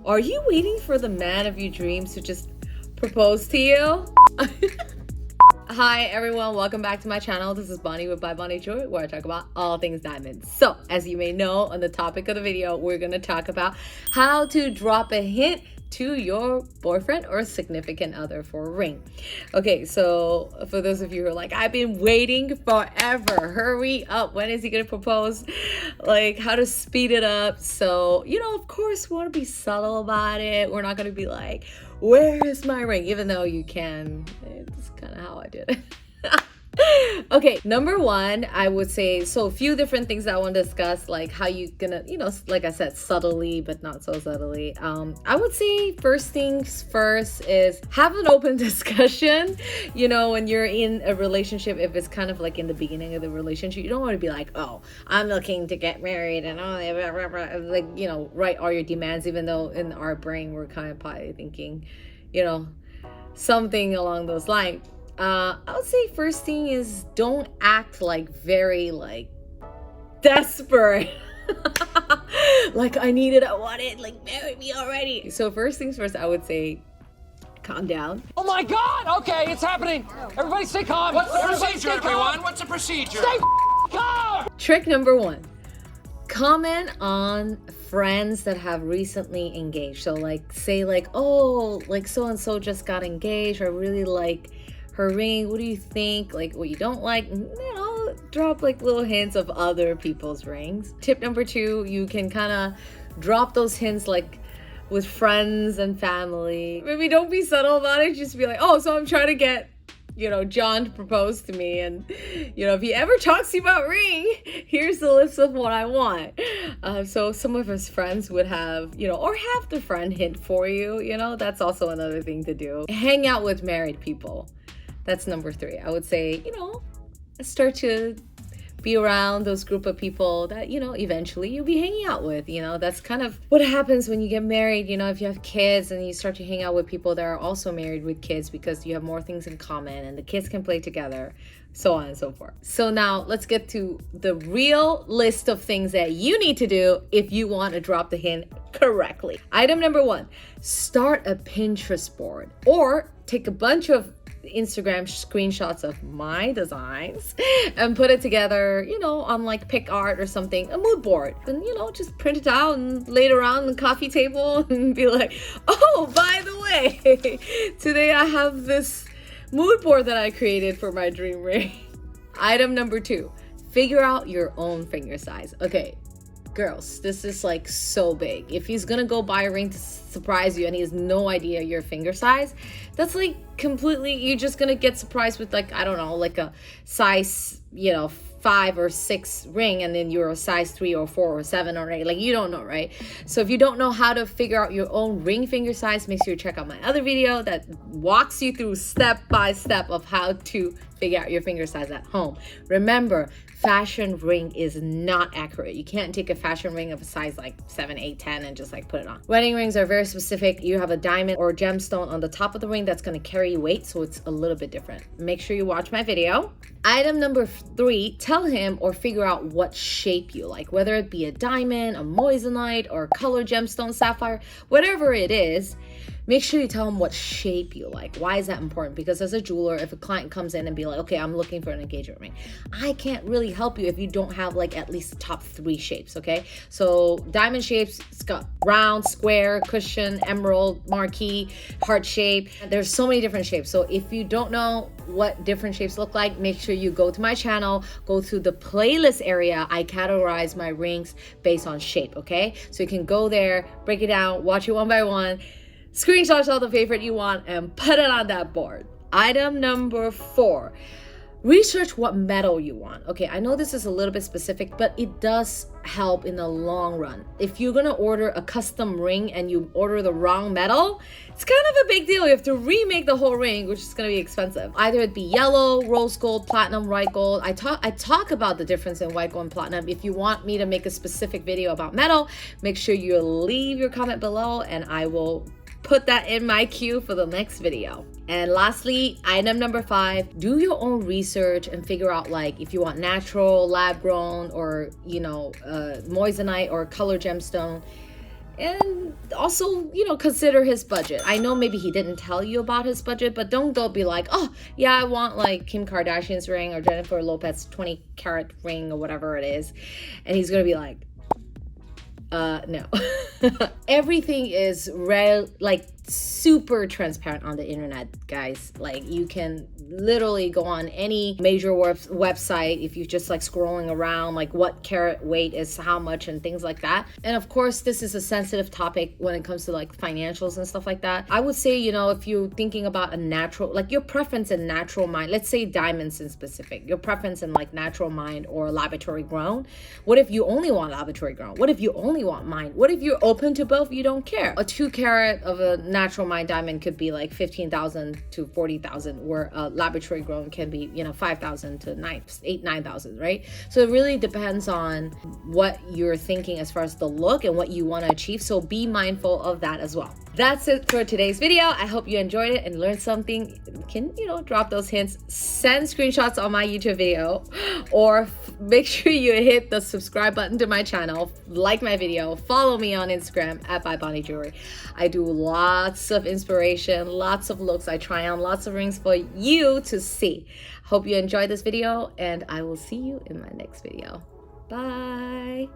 Are you waiting for the man of your dreams to just propose to you? Hi everyone, welcome back to my channel. This is Bonnie with bybonniejewelry, where I talk about all things diamonds. So as you may know, on the topic of the video, we're going to talk about how to drop a hint to your boyfriend or significant other for a ring. Okay, so for those of you who are like, I've been waiting forever, hurry up, when is he gonna propose? Like, how to speed it up. So, you know, of course we want to be subtle about it. We're not gonna be like, where is my ring? Even though you can. It's kind of how I did it. Okay, number one, I would say, so a few different things that I want to discuss, like how you gonna, you know, like I said, subtly, but not so subtly. I would say first things first is have an open discussion. You know, when you're in a relationship, if it's kind of like in the beginning of the relationship, you don't want to be like, oh, I'm looking to get married and all that, like, you know, write all your demands, even though in our brain, we're kind of probably thinking, you know, something along those lines. I would say first thing is don't act like very like desperate. Like I need it, I want it, like marry me already. So first things first, I would say calm down. Oh my God! Okay, it's happening. Everybody stay calm. What's the procedure, everyone? What's the procedure? Stay calm. Trick number one. Comment on friends that have recently engaged. So like say like, oh, like so and so just got engaged. I really like her ring. What do you think? Like what you don't like, you know, drop like little hints of other people's rings. Tip number two, you can kind of drop those hints like with friends and family. Maybe don't be subtle about it. Just be like, oh, so I'm trying to get, you know, John to propose to me, and you know, if he ever talks to you about ring, here's the list of what I want. So some of his friends would have, you know, or have the friend hint for you, you know. That's also another thing to do. Hang out with married people. That's number three. I would say, you know, start to be around those group of people that, you know, eventually you'll be hanging out with. You know, that's kind of what happens when you get married. You know, if you have kids and you start to hang out with people that are also married with kids, because you have more things in common and the kids can play together, so on and so forth. So now let's get to the real list of things that you need to do if you want to drop the hint correctly. Item number one, start a Pinterest board or take a bunch of Instagram screenshots of my designs and put it together, you know, on like pick art or something, a mood board, and you know, just print it out and lay it around the coffee table and be like, oh, by the way, today I have this mood board that I created for my dream ring. Item number two, figure out your own finger size. Okay, girls, this is like so big. If he's gonna go buy a ring to surprise you and he has no idea your finger size, that's like completely, you're just gonna get surprised with like, I don't know, like a size, you know, 5 or 6 ring, and then you're a size 3 or 4 or 7 or 8, like you don't know, right? So if you don't know how to figure out your own ring finger size, make sure you check out my other video that walks you through step by step of how to figure out your finger size at home. Remember, fashion ring is not accurate. You can't take a fashion ring of a size like 7, 8, 10 and just like put it on. Wedding rings are very specific. You have a diamond or gemstone on the top of the ring that's going to carry weight, so it's a little bit different. Make sure you watch my video. Item number 3, tell him or figure out what shape you like, whether it be a diamond, a moissanite, or a color gemstone, sapphire, whatever it is. Make sure you tell them what shape you like. Why is that important? Because as a jeweler, if a client comes in and be like, okay, I'm looking for an engagement ring, I can't really help you if you don't have like at least the top 3 shapes, okay? So diamond shapes, it's got round, square, cushion, emerald, marquee, heart shape. There's so many different shapes. So if you don't know what different shapes look like, make sure you go to my channel, go to the playlist area. I categorize my rings based on shape, okay? So you can go there, break it down, watch it one by one, screenshot all the favorite you want and put it on that board. Item number 4, research what metal you want. Okay, I know this is a little bit specific, but it does help in the long run. If you're gonna order a custom ring and you order the wrong metal, it's kind of a big deal. You have to remake the whole ring, which is gonna be expensive. Either it be yellow, rose gold, platinum, white gold. I talk about the difference in white gold and platinum. If you want me to make a specific video about metal, make sure you leave your comment below and I will put that in my queue for the next video. And lastly, item number 5, do your own research and figure out like if you want natural, lab grown, or you know, moissanite or color gemstone. And also, you know, consider his budget. I know maybe he didn't tell you about his budget, but don't go be like, oh yeah, I want like Kim Kardashian's ring or Jennifer Lopez's 20 carat ring or whatever it is. And he's gonna be like, no. Everything is like super transparent on the internet, guys. Like you can literally go on any major website if you just like scrolling around, like what carat weight is how much and things like that. And of course, this is a sensitive topic when it comes to like financials and stuff like that. I would say, you know, if you're thinking about a natural, like your preference in natural mine, let's say diamonds in specific, your preference in like natural mine or laboratory grown. What if you only want laboratory grown? What if you only want mine? What if you're open to both? You don't care. A 2 carat of a natural mine diamond could be like 15,000 to 40,000, where a laboratory grown can be, you know, 5,000 to 9,000, right? So it really depends on what you're thinking as far as the look and what you want to achieve. So be mindful of that as well. That's it for today's video. I hope you enjoyed it and learned something. Can, you know, drop those hints, send screenshots on my YouTube video, or make sure you hit the subscribe button to my channel, like my video, follow me on Instagram at bybonniejewelry. I do lots of inspiration, lots of looks. I try on lots of rings for you to see. Hope you enjoyed this video, and I will see you in my next video. Bye.